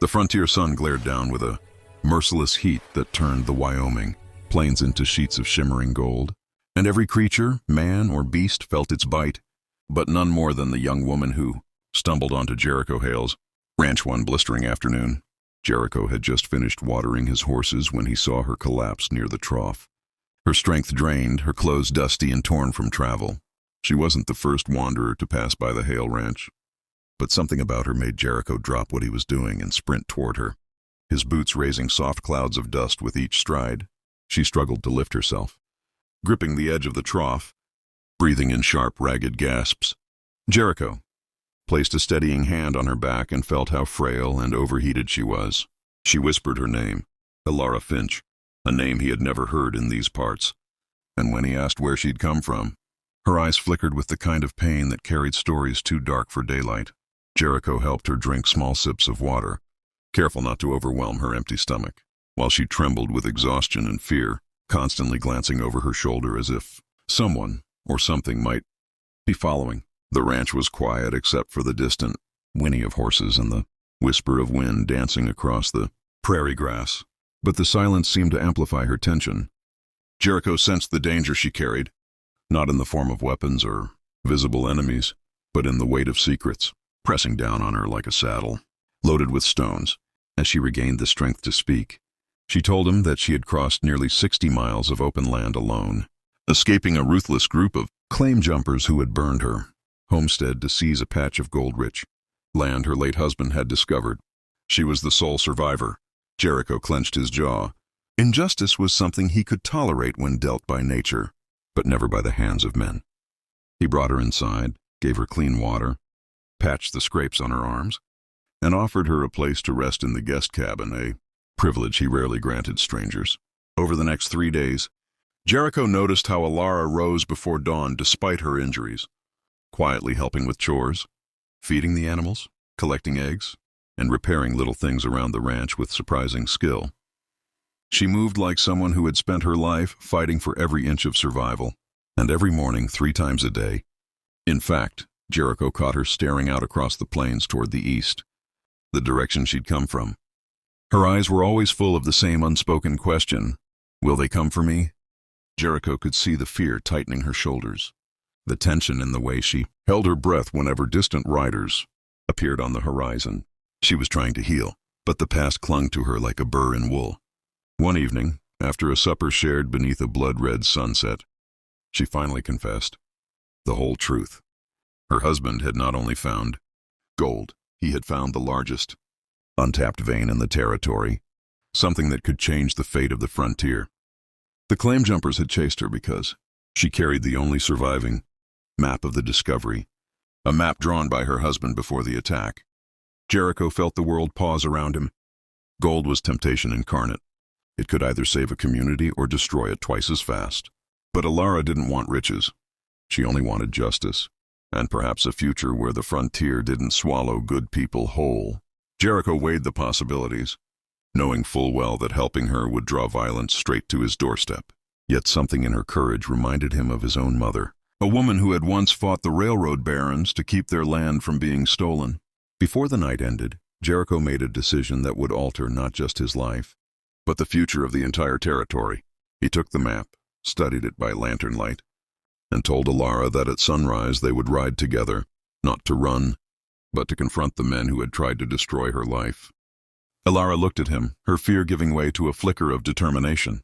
The frontier sun glared down with a merciless heat that turned the Wyoming plains into sheets of shimmering gold, and every creature, man or beast, felt its bite, but none more than the young woman who stumbled onto Jericho Hale's ranch one blistering afternoon. Jericho had just finished watering his horses when he saw her collapse near the trough. Her strength drained, her clothes dusty and torn from travel. She wasn't the first wanderer to pass by the Hale ranch, but something about her made Jericho drop what he was doing and sprint toward her, his boots raising soft clouds of dust with each stride. She struggled to lift herself, gripping the edge of the trough, breathing in sharp, ragged gasps. Jericho placed a steadying hand on her back and felt how frail and overheated she was. She whispered her name, Elara Finch, a name he had never heard in these parts. And when he asked where she'd come from, her eyes flickered with the kind of pain that carried stories too dark for daylight. Jericho helped her drink small sips of water, careful not to overwhelm her empty stomach, while she trembled with exhaustion and fear, constantly glancing over her shoulder as if someone or something might be following. The ranch was quiet except for the distant whinny of horses and the whisper of wind dancing across the prairie grass, but the silence seemed to amplify her tension. Jericho sensed the danger she carried, not in the form of weapons or visible enemies, but in the weight of secrets, pressing down on her like a saddle, loaded with stones. As she regained the strength to speak, she told him that she had crossed nearly 60 miles of open land alone, escaping a ruthless group of claim jumpers who had burned her homestead to seize a patch of gold-rich land her late husband had discovered. She was the sole survivor. Jericho clenched his jaw. Injustice was something he could tolerate when dealt by nature, but never by the hands of men. He brought her inside, gave her clean water, patched the scrapes on her arms, and offered her a place to rest in the guest cabin, a privilege he rarely granted strangers. Over the next 3 days, Jericho noticed how Elara rose before dawn despite her injuries, quietly helping with chores, feeding the animals, collecting eggs, and repairing little things around the ranch with surprising skill. She moved like someone who had spent her life fighting for every inch of survival, and every morning 3 times a day. In fact, Jericho caught her staring out across the plains toward the east, the direction she'd come from. Her eyes were always full of the same unspoken question, will they come for me? Jericho could see the fear tightening her shoulders, the tension in the way she held her breath whenever distant riders appeared on the horizon. She was trying to heal, but the past clung to her like a burr in wool. One evening, after a supper shared beneath a blood-red sunset, she finally confessed the whole truth. Her husband had not only found gold, he had found the largest untapped vein in the territory, something that could change the fate of the frontier. The claim jumpers had chased her because she carried the only surviving map of the discovery, a map drawn by her husband before the attack. Jericho felt the world pause around him. Gold was temptation incarnate. It could either save a community or destroy it twice as fast. But Elara didn't want riches. She only wanted justice, and perhaps a future where the frontier didn't swallow good people whole. Jericho weighed the possibilities, knowing full well that helping her would draw violence straight to his doorstep. Yet something in her courage reminded him of his own mother, a woman who had once fought the railroad barons to keep their land from being stolen. Before the night ended, Jericho made a decision that would alter not just his life, but the future of the entire territory. He took the map, studied it by lantern light, and told Elara that at sunrise they would ride together, not to run, but to confront the men who had tried to destroy her life. Elara looked at him, her fear giving way to a flicker of determination.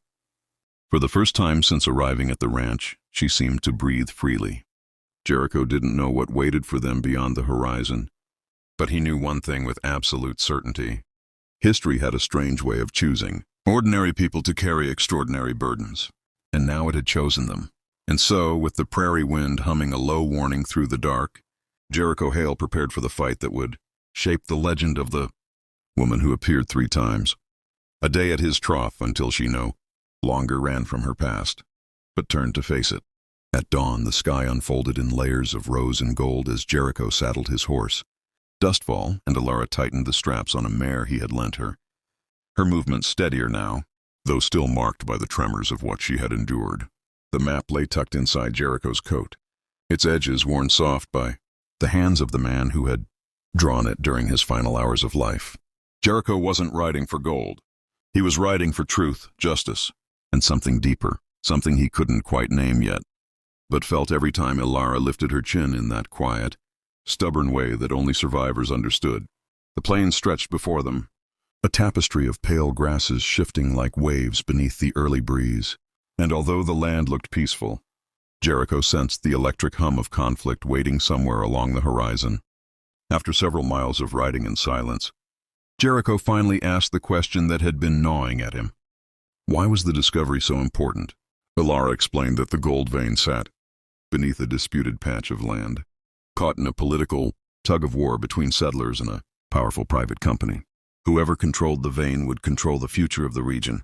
For the first time since arriving at the ranch, she seemed to breathe freely. Jericho didn't know what waited for them beyond the horizon, but he knew one thing with absolute certainty. History had a strange way of choosing ordinary people to carry extraordinary burdens, and now it had chosen them. And so, with the prairie wind humming a low warning through the dark, Jericho Hale prepared for the fight that would shape the legend of the woman who appeared 3 times. A day at his trough until she no longer ran from her past, but turned to face it. At dawn, the sky unfolded in layers of rose and gold as Jericho saddled his horse. Dustfall, and Elara tightened the straps on a mare he had lent her. Her movements steadier now, though still marked by the tremors of what she had endured. The map lay tucked inside Jericho's coat, its edges worn soft by the hands of the man who had drawn it during his final hours of life. Jericho wasn't riding for gold. He was riding for truth, justice, and something deeper, something he couldn't quite name yet, but felt every time Ilara lifted her chin in that quiet, stubborn way that only survivors understood. The plains stretched before them, a tapestry of pale grasses shifting like waves beneath the early breeze. And although the land looked peaceful, Jericho sensed the electric hum of conflict waiting somewhere along the horizon. After several miles of riding in silence, Jericho finally asked the question that had been gnawing at him. Why was the discovery so important? Ilara explained that the gold vein sat beneath a disputed patch of land, caught in a political tug-of-war between settlers and a powerful private company. Whoever controlled the vein would control the future of the region,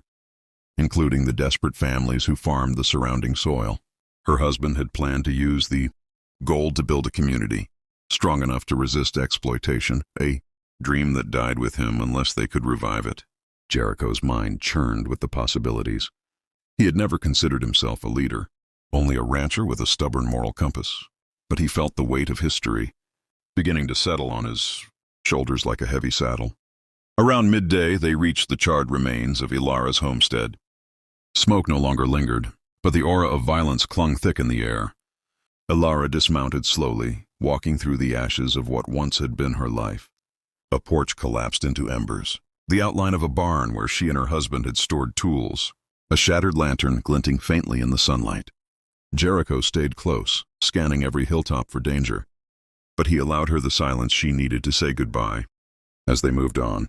including the desperate families who farmed the surrounding soil. Her husband had planned to use the gold to build a community strong enough to resist exploitation, a dream that died with him unless they could revive it. Jericho's mind churned with the possibilities. He had never considered himself a leader, only a rancher with a stubborn moral compass. But he felt the weight of history beginning to settle on his shoulders like a heavy saddle. Around midday, they reached the charred remains of Ilara's homestead. Smoke no longer lingered, but the aura of violence clung thick in the air. Ilara dismounted slowly, walking through the ashes of what once had been her life. A porch collapsed into embers, the outline of a barn where she and her husband had stored tools, a shattered lantern glinting faintly in the sunlight. Jericho stayed close, scanning every hilltop for danger, but he allowed her the silence she needed to say goodbye. As they moved on,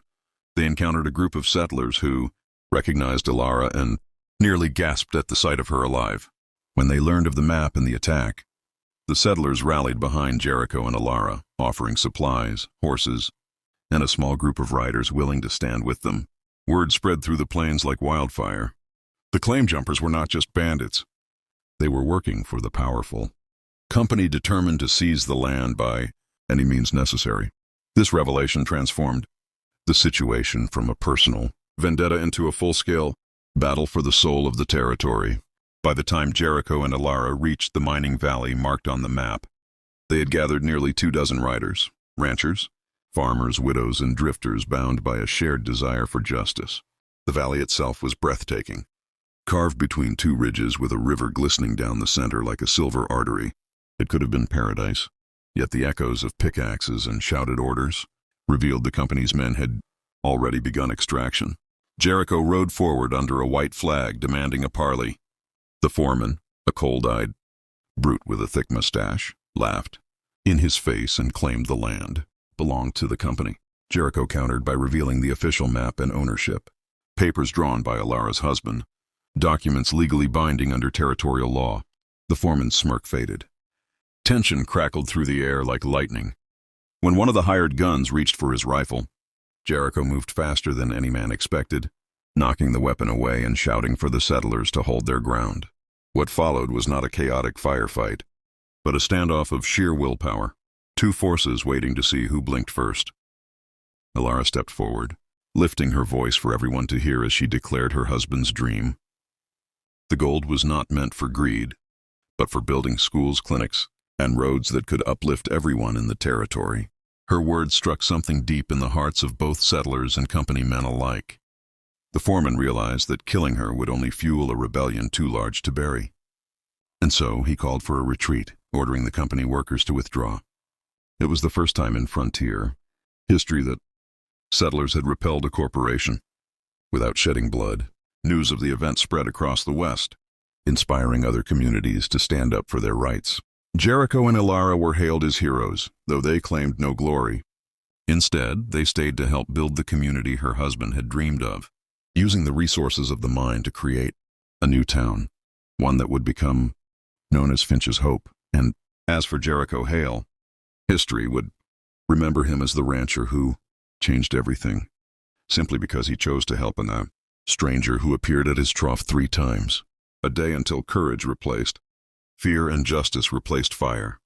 they encountered a group of settlers who recognized Ilara and nearly gasped at the sight of her alive. When they learned of the map and the attack, the settlers rallied behind Jericho and Ilara, offering supplies, horses, and a small group of riders willing to stand with them. Word spread through the plains like wildfire. The claim jumpers were not just bandits. They were working for the powerful company determined to seize the land by any means necessary. This revelation transformed the situation from a personal vendetta into a full-scale battle for the soul of the territory. By the time Jericho and Ilara reached the mining valley marked on the map, they had gathered nearly 24 riders, ranchers, farmers, widows, and drifters bound by a shared desire for justice. The valley itself was breathtaking, carved between two ridges with a river glistening down the center like a silver artery. It could have been paradise, yet the echoes of pickaxes and shouted orders revealed the company's men had already begun extraction. Jericho rode forward under a white flag demanding a parley. The foreman, a cold-eyed brute with a thick mustache, laughed in his face and claimed the land belonged to the company. Jericho countered by revealing the official map and ownership, papers drawn by Ilara's husband, documents legally binding under territorial law. The foreman's smirk faded. Tension crackled through the air like lightning. When one of the hired guns reached for his rifle, Jericho moved faster than any man expected, knocking the weapon away and shouting for the settlers to hold their ground. What followed was not a chaotic firefight, but a standoff of sheer willpower, two forces waiting to see who blinked first. Ilara stepped forward, lifting her voice for everyone to hear as she declared her husband's dream. The gold was not meant for greed, but for building schools, clinics, and roads that could uplift everyone in the territory. Her words struck something deep in the hearts of both settlers and company men alike. The foreman realized that killing her would only fuel a rebellion too large to bury. And so he called for a retreat, ordering the company workers to withdraw. It was the first time in frontier history that settlers had repelled a corporation. Without shedding blood, news of the event spread across the West, inspiring other communities to stand up for their rights. Jericho and Ilara were hailed as heroes, though they claimed no glory. Instead, they stayed to help build the community her husband had dreamed of, using the resources of the mine to create a new town, one that would become known as Finch's Hope. And as for Jericho Hale, history would remember him as the rancher who changed everything, simply because he chose to help a stranger who appeared at his trough 3 times, a day until courage replaced fear and justice replaced fire.